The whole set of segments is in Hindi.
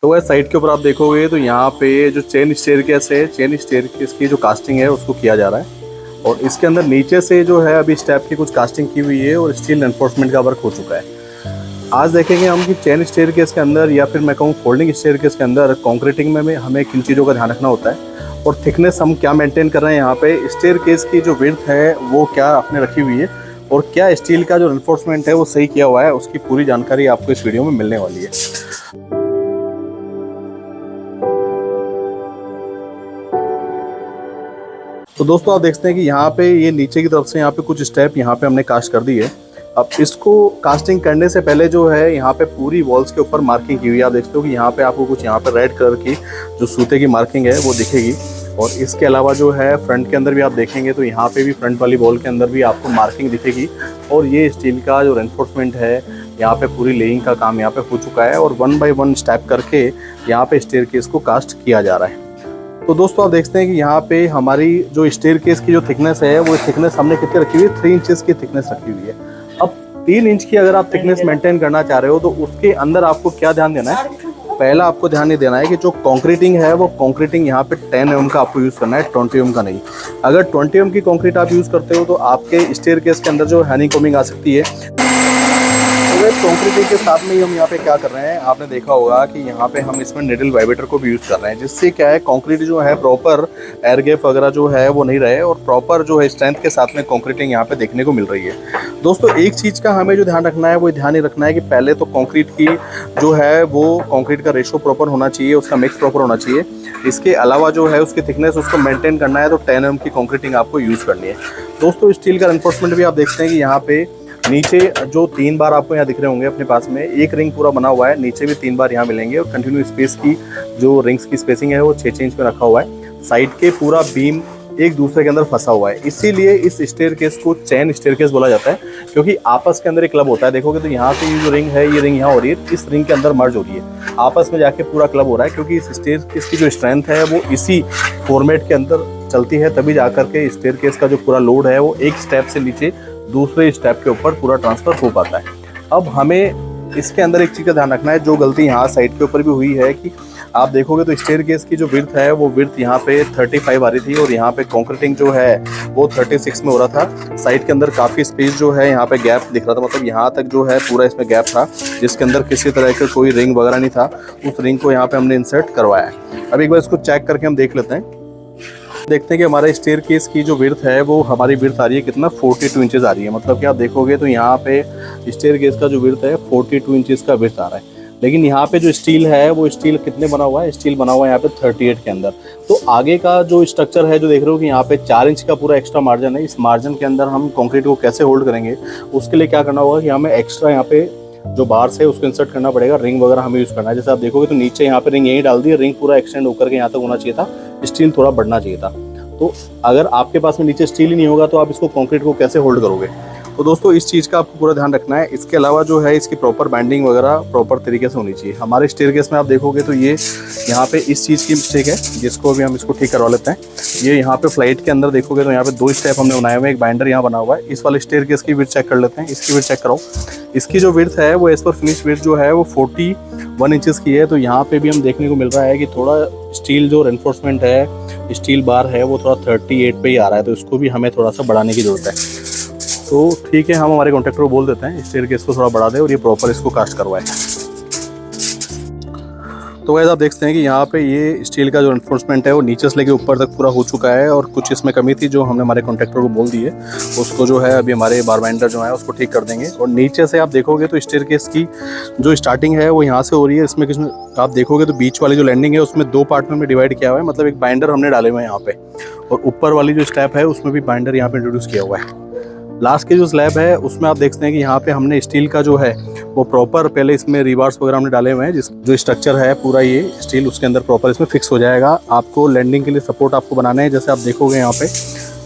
तो वह साइड के ऊपर आप देखोगे तो यहाँ पे जो चेन स्टेयरकेस है, चेन स्टेयरकेस की जो कास्टिंग है उसको किया जा रहा है। और इसके अंदर नीचे से जो है अभी स्टेप की कुछ कास्टिंग की हुई है और स्टील एनफोर्समेंट का वर्क हो चुका है। आज देखेंगे हम कि चेन स्टेयरकेस के अंदर या फिर मैं कहूँ फोल्डिंग स्टेयरकेस के अंदर कंक्रीटिंग में हमें किन चीज़ों का ध्यान रखना होता है और थिकनेस हम क्या मेंटेन कर रहे हैं। यहाँ पे स्टेयरकेस की जो विड्थ है वो क्या आपने रखी हुई है और क्या स्टील का जो एनफोर्समेंट है वो सही किया हुआ है, उसकी पूरी जानकारी आपको इस वीडियो में मिलने वाली है। तो दोस्तों आप देखते हैं कि यहाँ पे ये नीचे की तरफ से यहाँ पे कुछ स्टेप यहाँ पे हमने कास्ट कर दी है। अब इसको कास्टिंग करने से पहले जो है यहाँ पे पूरी वॉल्स के ऊपर मार्किंग की हुई है। आप देखते हो कि यहाँ पे आपको कुछ यहाँ पे रेड कलर की जो सूते की मार्किंग है वो दिखेगी। और इसके अलावा जो है फ्रंट के अंदर भी आप देखेंगे तो यहाँ पे भी फ्रंट वाली वॉल के अंदर भी आपको मार्किंग दिखेगी। और ये स्टील का जो रेनफोर्समेंट है यहाँ पे पूरी लेइंग का काम यहाँ पे हो चुका है और 1 बाय 1 स्टेप करके यहाँ पे स्टेयरकेस को कास्ट किया जा रहा है। तो दोस्तों आप देखते हैं कि यहाँ पे हमारी जो स्टेयरकेस की जो थिकनेस है वो थिकनेस हमने कितनी रखी हुई है, 3 इंचेस की थिकनेस रखी हुई है। अब 3 इंच की अगर आप थिकनेस मेंटेन करना चाह रहे हो तो उसके अंदर आपको क्या ध्यान देना है। पहला आपको ध्यान ये देना है कि जो कंक्रीटिंग है वो कंक्रीटिंग यहाँ पे 10 mm का आपको यूज़ करना है, 20 mm का नहीं। अगर 20 mm की कंक्रीट आप यूज़ करते हो तो आपके स्टेयरकेस के अंदर जो हनीकॉम्बिंग आ सकती है। कंक्रीटिंग के साथ में ही हम यहाँ पे क्या कर रहे हैं, आपने देखा होगा कि यहाँ पे हम इसमें निडल वाइब्रेटर को भी यूज़ कर रहे हैं, जिससे क्या है कंक्रीट जो है प्रॉपर एयर गैप वगैरह जो है वो नहीं रहे और प्रॉपर जो है स्ट्रेंथ के साथ में कंक्रीटिंग यहाँ पे देखने को मिल रही है। दोस्तों एक चीज़ का हमें जो ध्यान रखना है वो ध्यान ही रखना है कि पहले तो कंक्रीट की जो है वो कंक्रीट का रेशो प्रॉपर होना चाहिए, उसका मिक्स प्रॉपर होना चाहिए। इसके अलावा जो है उसकी थिकनेस उसको मेंटेन करना है तो 10 mm की कंक्रीटिंग आपको यूज़ करनी है। दोस्तों स्टील का रेनफोर्समेंट भी आप देखते हैं कि यहाँ पे नीचे जो 3 बार आपको यहाँ दिख रहे होंगे अपने पास में, एक रिंग पूरा बना हुआ है, नीचे भी 3 बार यहाँ मिलेंगे और कंटिन्यू स्पेस की जो रिंग्स की स्पेसिंग है वो 6 इंच में रखा हुआ है। साइड के पूरा बीम एक दूसरे के अंदर फंसा हुआ है, इसीलिए इस स्टेयरकेस को चेन स्टेयरकेस बोला जाता है, क्योंकि आपस के अंदर एक क्लब होता है। देखोगे तो यहाँ से ये जो रिंग है ये रिंग यहाँ हो रही है, इस रिंग के अंदर मर्ज हो रही है, आपस में जाके पूरा क्लब हो रहा है, क्योंकि इस स्टेयरकेस की जो स्ट्रेंथ है वो इसी फॉर्मेट के अंदर चलती है, तभी जाकर के स्टेयरकेस का जो पूरा लोड है वो एक स्टेप से नीचे दूसरे स्टेप के ऊपर पूरा ट्रांसफर हो पाता है। अब हमें इसके अंदर एक चीज़ का ध्यान रखना है, जो गलती यहाँ साइड के ऊपर भी हुई है कि आप देखोगे तो स्टेयरकेस की जो विड्थ है वो विड्थ यहाँ पे 35 आ रही थी और यहाँ पे कंक्रीटिंग जो है वो 36 में हो रहा था। साइड के अंदर काफ़ी स्पेस जो है यहाँ पे गैप दिख रहा था, मतलब यहाँ तक जो है पूरा इसमें गैप था, जिसके अंदर किसी तरह का कोई रिंग वगैरह नहीं था। उस रिंग को यहाँ पे हमने इंसर्ट करवाया है। अब एक बार इसको चेक करके हम देख लेते हैं। देखते हैं कि हमारा स्टेयरकेस की जो विड्थ है वो हमारी विड्थ आ रही है कितना, 42 इंचेस आ रही है। मतलब कि आप देखोगे तो यहाँ पे स्टेयरकेस का जो विड्थ है 42 इंचेस का विड्थ आ रहा है। लेकिन यहाँ पे जो स्टील है वो स्टील कितने बना हुआ है, स्टील बना हुआ है यहाँ पे 38 के अंदर। तो आगे का जो स्ट्रक्चर है जो देख रहे हो कि यहाँ पे 4 इंच का पूरा एक्स्ट्रा मार्जिन है, इस मार्जिन के अंदर हम कंक्रीट को कैसे होल्ड करेंगे, उसके लिए क्या करना होगा कि हमें एक्स्ट्रा यहाँ पे जो बाहर से उसको इंसर्ट करना पड़ेगा, रिंग वगैरह हमें यूज़ करना है। जैसे आप देखोगे तो नीचे यहाँ पे रिंग यहीं डाल दी, रिंग पूरा एक्सटेंड होकर के यहाँ तक होना चाहिए था, स्टील थोड़ा बढ़ना चाहिए था। तो अगर आपके पास में नीचे स्टील ही नहीं होगा तो आप इसको कंक्रीट को कैसे होल्ड करोगे। तो दोस्तों इस चीज़ का आपको पूरा ध्यान रखना है। इसके अलावा जो है इसकी प्रॉपर बाइंडिंग वगैरह प्रॉपर तरीके से होनी चाहिए। हमारे स्टेयरकेस में आप देखोगे तो ये यहाँ पे इस चीज़ की मिस्टेक है, जिसको भी हम इसको ठीक करवा लेते हैं। ये यहाँ पे फ्लाइट के अंदर देखोगे तो यहाँ पे 2 स्टेप हमने बनाए हुए हैं, एक बाइंडर यहाँ बना हुआ है। इस वाले स्टेयरकेस की विड्थ चेक कर लेते हैं, इसकी विड्थ चेक कराओ। इसकी जो विड्थ है वो एज पर फिनिश विड्थ जो है वो 41 इंचेस की है। तो यहाँ पे भी हम देखने को मिल रहा है कि थोड़ा स्टील जो रेनफोर्समेंट है, स्टील बार है वो थोड़ा 38 पे ही आ रहा है, तो इसको भी हमें थोड़ा सा बढ़ाने की ज़रूरत है। तो ठीक है, हम हमारे कॉन्ट्रैक्टर को बोल देते हैं स्टेयरकेस को थोड़ा बढ़ा दे और ये प्रॉपर इसको कास्ट करवाए। तो वैसे आप देखते हैं कि यहाँ पे ये स्टील का जो एनफोर्समेंट है वो नीचे से लेके ऊपर तक पूरा हो चुका है और कुछ इसमें कमी थी जो हमने हमारे कॉन्ट्रैक्टर को बोल दी है, उसको जो है अभी हमारे बार बाइंडर जो है उसको ठीक कर देंगे। और नीचे से आप देखोगे तो स्टेयरकेस की जो स्टार्टिंग है वो यहाँ से हो रही है। इसमें किसमें आप देखोगे तो बीच वाली जो लैंडिंग है उसमें 2 पार्ट में हमने डिवाइड किया हुआ है, मतलब एक बाइंडर हमने डाले हुए हैं यहाँ पे, और ऊपर वाली जो स्टैप है उसमें भी बाइंडर यहाँ पे इंट्रोड्यूस किया हुआ है। लास्ट के जो स्लैब है उसमें आप देखते हैं कि यहाँ पे हमने स्टील का जो है वो प्रॉपर पहले इसमें रिबार्स वगैरह हमने डाले हुए हैं, जो स्ट्रक्चर है पूरा ये स्टील उसके अंदर प्रॉपर इसमें फिक्स हो जाएगा। आपको लैंडिंग के लिए सपोर्ट आपको बनाना है, जैसे आप देखोगे यहाँ पे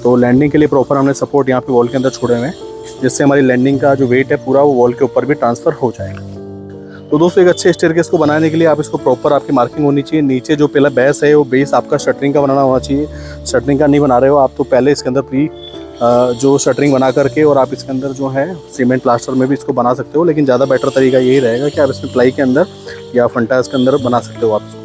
तो लैंडिंग के लिए प्रॉपर हमने सपोर्ट यहाँ पे वॉल के अंदर छोड़े हुए हैं, जिससे हमारी लैंडिंग का जो वेट है पूरा वो वॉल के ऊपर भी ट्रांसफ़र हो जाएगा। तो दोस्तों एक अच्छे स्टेयरकेस को बनाने के लिए आप इसको प्रॉपर आपकी मार्किंग होनी चाहिए। नीचे जो पहला बेस है वो बेस आपका शटरिंग का बनाना होना चाहिए। शटरिंग का नहीं बना रहे हो आप तो पहले इसके अंदर प्री जो शटरिंग बना करके और आप इसके अंदर जो है सीमेंट प्लास्टर में भी इसको बना सकते हो, लेकिन ज़्यादा बेटर तरीका यही रहेगा कि आप इसमें प्लाई के अंदर या फंटा इसके अंदर बना सकते हो आप इसको।